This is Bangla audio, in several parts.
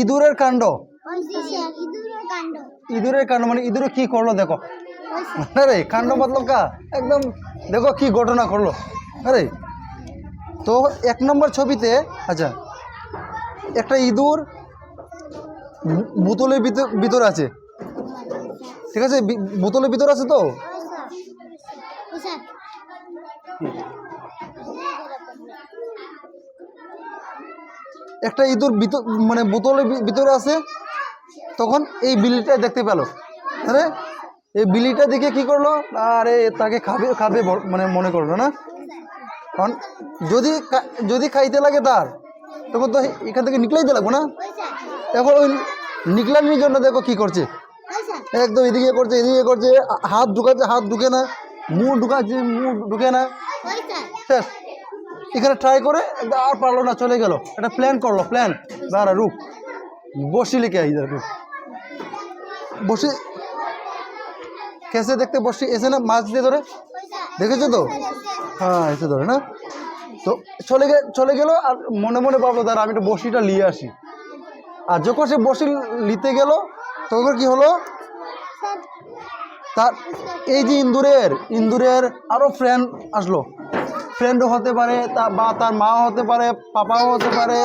ইঁদুরের কাণ্ড। ইঁদুরের কাণ্ড মানে ইঁদুরে কি করলো দেখো। আরে কাণ্ড মতলব কা একদম দেখো কি ঘটনা করলো। আরে তো 1 নম্বর ছবিতে আচ্ছা একটা ইঁদুর বোতলের ভিতর আছে, ঠিক আছে, বোতলের ভিতর আছে। তো একটা ইঁদুর মানে বোতলের ভিতরে আছে, তখন এই বিলিটা দেখতে পেল। আরে এই বিলিটা দেখে কি করলো, আরে তাকে খাবে খাবে মানে মনে করলো না। কারণ যদি খাইতে লাগে তার, তখন তো এখান থেকে নিকলাইতে লাগবো না। এখন ওই নিকলানির জন্য দেখো কি করছে, একদম এদিকে করছে এদিকে করছে, হাত ঢুকাচ্ছে হাত ঢুকে না, মুখ ঢুকাচ্ছে মুখ ঢুকে না। শেষ, এখানে ট্রাই করে আর পারলো না, চলে গেল। একটা প্ল্যান করলো, প্ল্যান দাঁড়া রুক বসি লিখে রুক বসি খেসে দেখতে বসি এসে না মাছ দিয়ে ধরে, দেখেছো তো? হ্যাঁ এসে ধরে না। তো চলে গেল আর মনে মনে ভাবলো দাঁড়া আমি একটা বসিটা নিয়ে আসি। আর যখন সে বসি নিতে গেল তখন কি হলো, তার এই যে ইন্দুরের আরো ফ্রেন্ড আসলো। ফ্রেন্ডও হতে পারে, বা তার মা হতে পারে, পাপাও হতে পারে,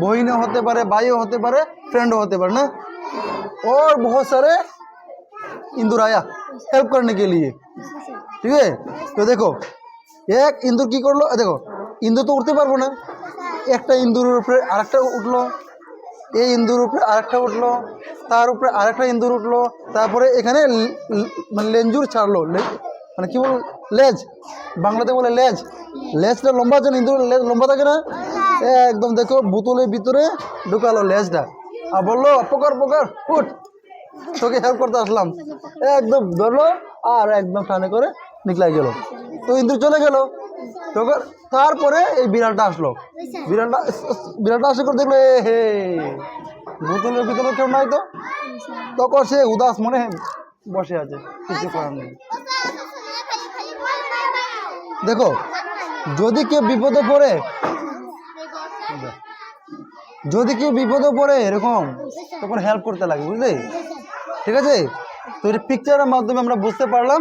বহিনও হতে পারে, ভাইও হতে পারে, फ्रेंड होते पर ना। और बहुत सारे इंदूर आया हेल्प करने के लिए, ठीक है। तो देखो एक इंदूर की कर लो, देखो इंदूर तो उठते पारबो ना, एक इंदूर ऊपर आरेकटा उठलो, এই ইন্দুর উপরে আরেকটা উঠলো, তার উপরে আরেকটা ইন্দুর উঠলো, তারপরে এখানে মানে লেঞ্জুর ছাড়লো, মানে কি বল লেজ, বাংলাতে বলে লেজ। লেজটা লম্বা আছে, ইন্দুর লেজ লম্বা থাকে না, একদম দেখো বোতলের ভিতরে ঢুকালো লেজটা আর বললো পকড় পকড় উঠ, তোকে হেল্প করতে আসলাম। একদম ধরলো আর একদম টানে করে নিকলাই গেল। তো ইন্দুর চলে গেল। তখন তারপরে এই বিড়ালটা আসলো, বিড়ালটা আসে করে দেখলো হে বোতলের ভিতরে কেউ নাই। তো তখন সে উদাস মনে বসে আছে, কিছু করার নেই। দেখো যদি কেউ বিপদে পড়ে এরকম তখন হেল্প করতে লাগে, বুঝলে, ঠিক আছে। তো এই পিকচারের মাধ্যমে আমরা বুঝতে পারলাম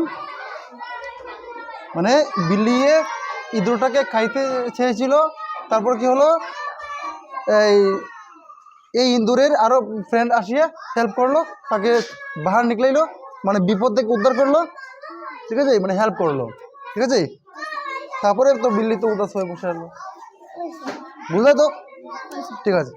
মানে বিলিয়ে ইঁদুরটাকে খাইতে চেয়েছিল, তারপর কি হলো এই ইঁদুরের আরো ফ্রেন্ড আসিয়া হেল্প করলো, তাকে বাহার নিকলাইলো, মানে বিপদ থেকে উদ্ধার করলো, ঠিক আছে, মানে হেল্প করলো, ঠিক আছে। তারপরে তো বিল্লি তো উদাস হয়ে বসে আসলো, বুঝলে তো, ঠিক আছে।